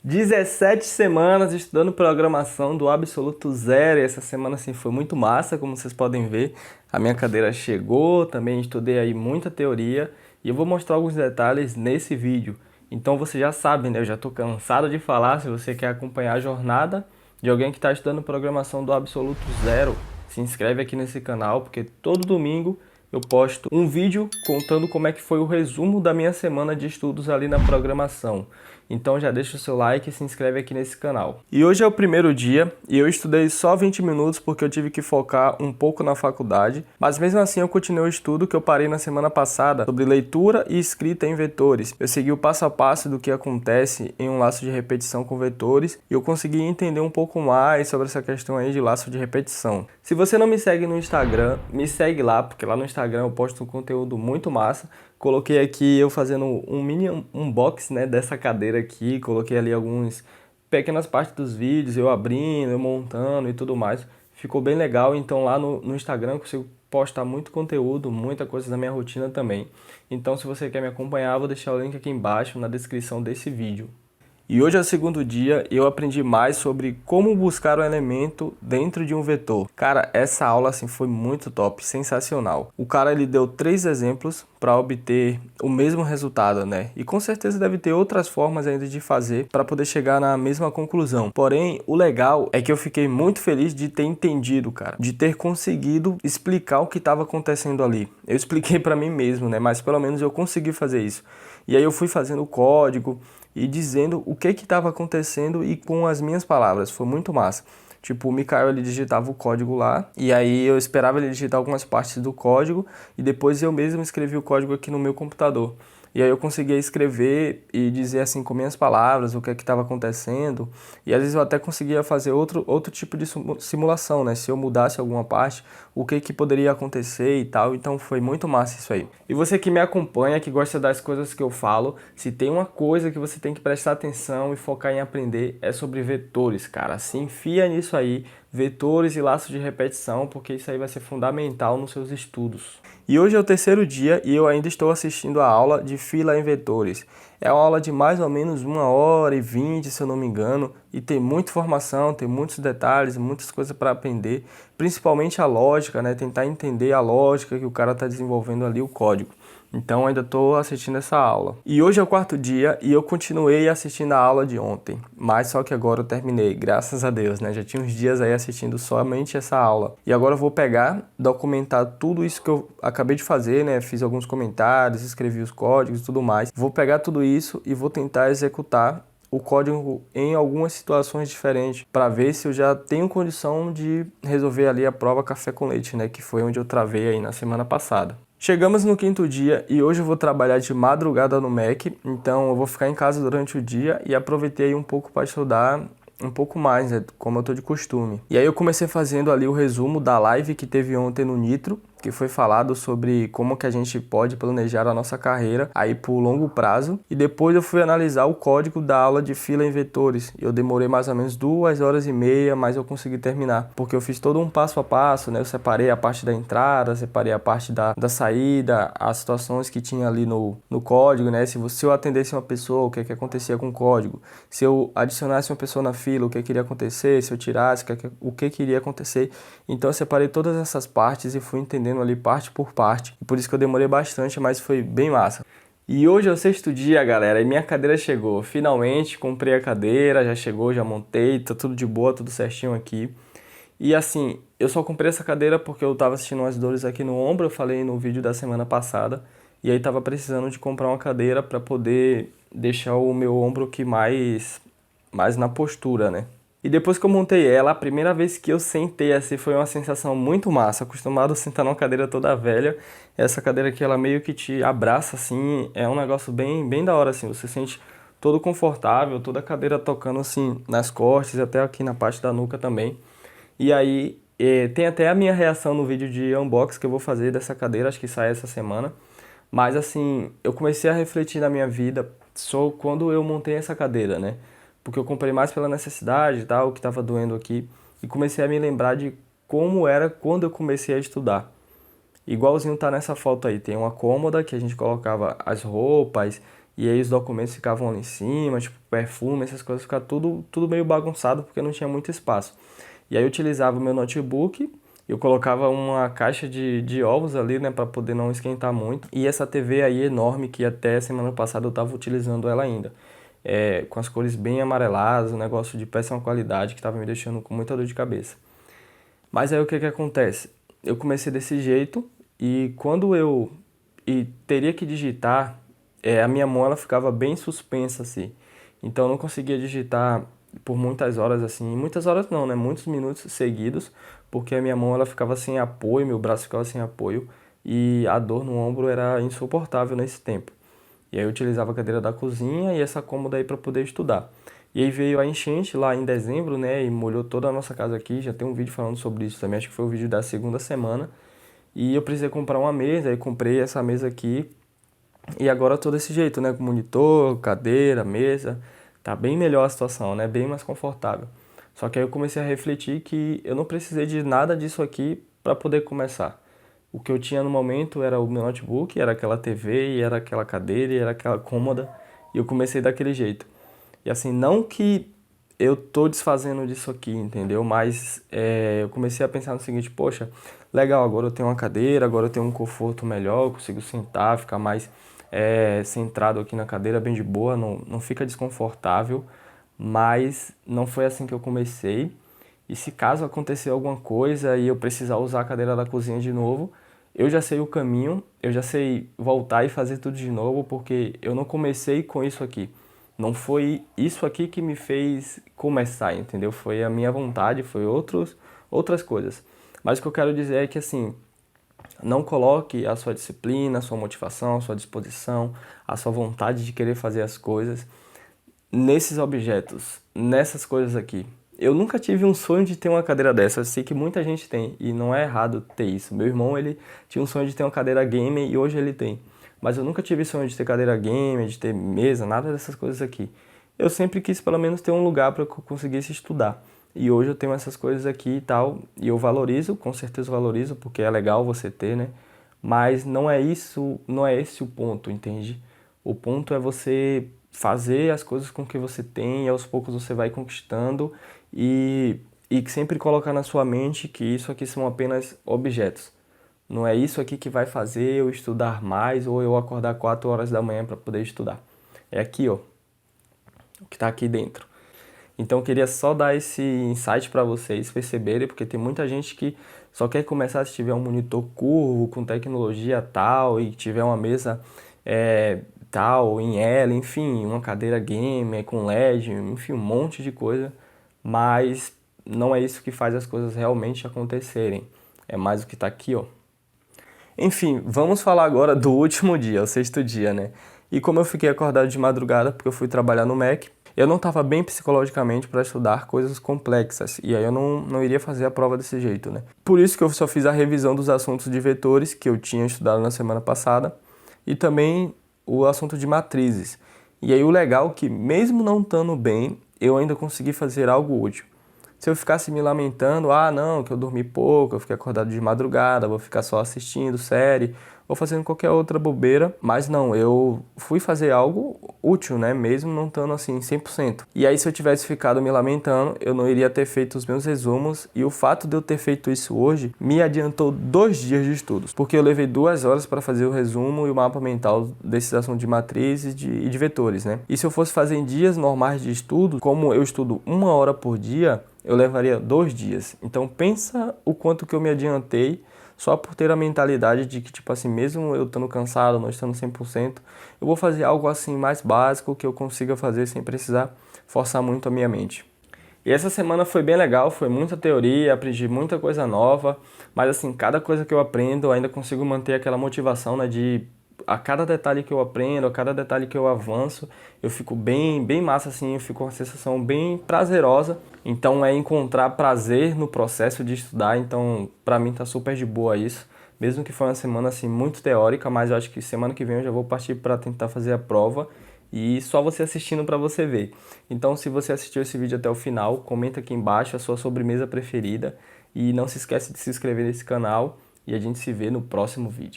17 semanas estudando programação do absoluto zero. E essa semana assim foi muito massa, como vocês podem ver. A minha cadeira chegou, também estudei aí muita teoria e eu vou mostrar alguns detalhes nesse vídeo. Então você já sabe, né? Eu já estou cansado de falar. Se você quer acompanhar a jornada de alguém que está estudando programação do absoluto zero, se inscreve aqui nesse canal, porque todo domingo eu posto um vídeo contando como é que foi o resumo da minha semana de estudos ali na programação. Então já deixa o seu like e se inscreve aqui nesse canal. E hoje é o primeiro dia e eu estudei só 20 minutos porque eu tive que focar um pouco na faculdade, mas mesmo assim eu continuei o estudo que eu parei na semana passada sobre leitura e escrita em vetores. Eu segui o passo a passo do que acontece em um laço de repetição com vetores e eu consegui entender um pouco mais sobre essa questão aí de laço de repetição. Se você não me segue no Instagram, me segue lá, porque lá no Instagram eu posto um conteúdo muito massa. Coloquei aqui eu fazendo um mini unboxing, né, dessa cadeira aqui, coloquei ali algumas pequenas partes dos vídeos, eu abrindo, eu montando e tudo mais. Ficou bem legal, então lá no Instagram eu consigo postar muito conteúdo, muita coisa da minha rotina também. Então se você quer me acompanhar, eu vou deixar o link aqui embaixo na descrição desse vídeo. E hoje é o segundo dia e eu aprendi mais sobre como buscar um elemento dentro de um vetor. Cara, essa aula assim foi muito top, sensacional. O cara ele deu 3 exemplos para obter o mesmo resultado, né? E com certeza deve ter outras formas ainda de fazer para poder chegar na mesma conclusão. Porém, o legal é que eu fiquei muito feliz de ter entendido, cara, de ter conseguido explicar o que estava acontecendo ali. Eu expliquei para mim mesmo, né? Mas pelo menos eu consegui fazer isso. E aí eu fui fazendo o código e dizendo o que estava acontecendo e com as minhas palavras. Foi muito massa. Tipo, o Mikael ele digitava o código lá e aí eu esperava ele digitar algumas partes do código e depois eu mesmo escrevi o código aqui no meu computador. E aí eu conseguia escrever e dizer assim com minhas palavras o que estava acontecendo. E às vezes eu até conseguia fazer outro tipo de simulação, né? Se eu mudasse alguma parte, o que poderia acontecer e tal. Então foi muito massa isso aí. E você que me acompanha, que gosta das coisas que eu falo, se tem uma coisa que você tem que prestar atenção e focar em aprender é sobre vetores, cara. Se enfia nisso aí, vetores e laços de repetição, porque isso aí vai ser fundamental nos seus estudos. E hoje é o terceiro dia e eu ainda estou assistindo a aula de fila em vetores. É uma aula de mais ou menos 1h20, se eu não me engano, e tem muita informação, tem muitos detalhes, muitas coisas para aprender, principalmente a lógica, né? Tentar entender a lógica que o cara está desenvolvendo ali o código. Então ainda estou assistindo essa aula. E hoje é o quarto dia e eu continuei assistindo a aula de ontem, mas só que agora eu terminei, graças a Deus, né? Já tinha uns dias aí assistindo somente essa aula. E agora eu vou pegar, documentar tudo isso que eu acabei de fazer, né? Fiz alguns comentários, escrevi os códigos e tudo mais. Vou pegar tudo isso e vou tentar executar o código em algumas situações diferentes para ver se eu já tenho condição de resolver ali a prova café com leite, né? Que foi onde eu travei aí na semana passada. Chegamos no quinto dia e hoje eu vou trabalhar de madrugada no Mac, então eu vou ficar em casa durante o dia e aproveitei um pouco para estudar um pouco mais, né, como eu tô de costume. E aí eu comecei fazendo ali o resumo da live que teve ontem no Nitro, que foi falado sobre como que a gente pode planejar a nossa carreira aí por longo prazo. E depois eu fui analisar o código da aula de fila em vetores. Eu demorei mais ou menos 2h30, mas eu consegui terminar, porque eu fiz todo um passo a passo, né? Eu separei a parte da entrada, separei a parte da saída, as situações que tinha ali no código, né? Se eu atendesse uma pessoa, o que acontecia com o código? Se eu adicionasse uma pessoa na fila, o que iria acontecer? Se eu tirasse, o que iria acontecer? Então eu separei todas essas partes e fui entendendo ali parte por parte. E por isso que eu demorei bastante, mas foi bem massa. E hoje é o sexto dia, galera, e minha cadeira chegou. Finalmente comprei a cadeira, já chegou, já montei, tá tudo de boa, tudo certinho aqui. E assim, eu só comprei essa cadeira porque eu tava sentindo umas dores aqui no ombro, eu falei no vídeo da semana passada. E aí tava precisando de comprar uma cadeira para poder deixar o meu ombro aqui mais na postura, né? E depois que eu montei ela, a primeira vez que eu sentei assim foi uma sensação muito massa. Acostumado a sentar numa cadeira toda velha, essa cadeira aqui ela meio que te abraça assim, é um negócio bem da hora assim. Você sente todo confortável, toda a cadeira tocando assim nas costas, até aqui na parte da nuca também. E aí tem até a minha reação no vídeo de unboxing que eu vou fazer dessa cadeira, acho que sai essa semana. Mas assim, eu comecei a refletir na minha vida só quando eu montei essa cadeira, né? Porque eu comprei mais pela necessidade e tal, que estava doendo aqui, e comecei a me lembrar de como era quando eu comecei a estudar. Igualzinho tá nessa foto aí, tem uma cômoda que a gente colocava as roupas e aí os documentos ficavam ali em cima, tipo perfume, essas coisas, ficava tudo meio bagunçado porque não tinha muito espaço. E aí eu utilizava o meu notebook, eu colocava uma caixa de ovos ali, né, para poder não esquentar muito. E essa TV aí enorme que até semana passada eu estava utilizando ela ainda. Com as cores bem amareladas, um negócio de péssima qualidade que estava me deixando com muita dor de cabeça. Mas aí o que que acontece? Eu comecei desse jeito e quando eu teria que digitar, a minha mão ela ficava bem suspensa assim. Então eu não conseguia digitar por muitas horas assim, muitas horas não, né? Muitos minutos seguidos, porque a minha mão ela ficava sem apoio, meu braço ficava sem apoio e a dor no ombro era insuportável nesse tempo. E aí eu utilizava a cadeira da cozinha e essa cômoda aí para poder estudar. E aí veio a enchente lá em dezembro, né, e molhou toda a nossa casa aqui. Já tem um vídeo falando sobre isso também, acho que foi o vídeo da segunda semana. E eu precisei comprar uma mesa, aí comprei essa mesa aqui. E agora eu tô desse jeito, né, com monitor, cadeira, mesa. Tá bem melhor a situação, né, bem mais confortável. Só que aí eu comecei a refletir que eu não precisei de nada disso aqui para poder começar. O que eu tinha no momento era o meu notebook, era aquela TV, e era aquela cadeira, e era aquela cômoda, e eu comecei daquele jeito. E assim, não que eu tô desfazendo disso aqui, entendeu? Mas eu comecei a pensar no seguinte, poxa, legal, agora eu tenho uma cadeira, agora eu tenho um conforto melhor, eu consigo sentar, ficar mais centrado aqui na cadeira, bem de boa, não fica desconfortável, mas não foi assim que eu comecei. E se caso acontecer alguma coisa e eu precisar usar a cadeira da cozinha de novo, eu já sei o caminho, eu já sei voltar e fazer tudo de novo, porque eu não comecei com isso aqui. Não foi isso aqui que me fez começar, entendeu? Foi a minha vontade, foi outras coisas. Mas o que eu quero dizer é que assim, não coloque a sua disciplina, a sua motivação, a sua disposição, a sua vontade de querer fazer as coisas nesses objetos, nessas coisas aqui. Eu nunca tive um sonho de ter uma cadeira dessa. Eu sei que muita gente tem e não é errado ter isso. Meu irmão, ele tinha um sonho de ter uma cadeira gamer e hoje ele tem. Mas eu nunca tive sonho de ter cadeira gamer, de ter mesa, nada dessas coisas aqui. Eu sempre quis pelo menos ter um lugar para que eu conseguisse estudar. E hoje eu tenho essas coisas aqui e tal, e eu valorizo, com certeza valorizo, porque é legal você ter, né? Mas não é isso, não é esse o ponto, entende? O ponto é você fazer as coisas com que você tem e aos poucos você vai conquistando e, e sempre colocar na sua mente que isso aqui são apenas objetos. Não é isso aqui que vai fazer eu estudar mais ou eu acordar 4 horas da manhã para poder estudar. É aqui, ó, o que está aqui dentro. Então eu queria só dar esse insight para vocês perceberem, porque tem muita gente que só quer começar se tiver um monitor curvo, com tecnologia tal, e tiver uma mesa tal, em L, enfim, uma cadeira gamer com LED, enfim, um monte de coisa, mas não é isso que faz as coisas realmente acontecerem. É mais o que está aqui, ó. Enfim, vamos falar agora do último dia, o sexto dia, né? E como eu fiquei acordado de madrugada porque eu fui trabalhar no Mac, eu não estava bem psicologicamente para estudar coisas complexas, e aí eu não iria fazer a prova desse jeito, né? Por isso que eu só fiz a revisão dos assuntos de vetores que eu tinha estudado na semana passada, e também o assunto de matrizes. E aí o legal é que, mesmo não estando bem, eu ainda consegui fazer algo útil. Se eu ficasse me lamentando, ah, não, que eu dormi pouco, eu fiquei acordado de madrugada, vou ficar só assistindo série ou fazendo qualquer outra bobeira, mas não, eu fui fazer algo útil, né, mesmo não estando assim 100%. E aí se eu tivesse ficado me lamentando, eu não iria ter feito os meus resumos e o fato de eu ter feito isso hoje me adiantou 2 dias de estudos, porque eu levei 2 horas para fazer o resumo e o mapa mental desses assuntos de matrizes e de vetores, né. E se eu fosse fazer em dias normais de estudo, como eu estudo 1 hora por dia, eu levaria 2 dias. Então pensa o quanto que eu me adiantei só por ter a mentalidade de que, tipo assim, mesmo eu estando cansado, não estando 100%, eu vou fazer algo assim mais básico que eu consiga fazer sem precisar forçar muito a minha mente. E essa semana foi bem legal, foi muita teoria, aprendi muita coisa nova, mas assim, cada coisa que eu aprendo eu ainda consigo manter aquela motivação, né, de a cada detalhe que eu aprendo, a cada detalhe que eu avanço, eu fico bem massa assim, eu fico com uma sensação bem prazerosa. Então é encontrar prazer no processo de estudar, então pra mim tá super de boa isso. Mesmo que foi uma semana assim muito teórica, mas eu acho que semana que vem eu já vou partir para tentar fazer a prova e só você assistindo para você ver. Então se você assistiu esse vídeo até o final, comenta aqui embaixo a sua sobremesa preferida e não se esquece de se inscrever nesse canal e a gente se vê no próximo vídeo.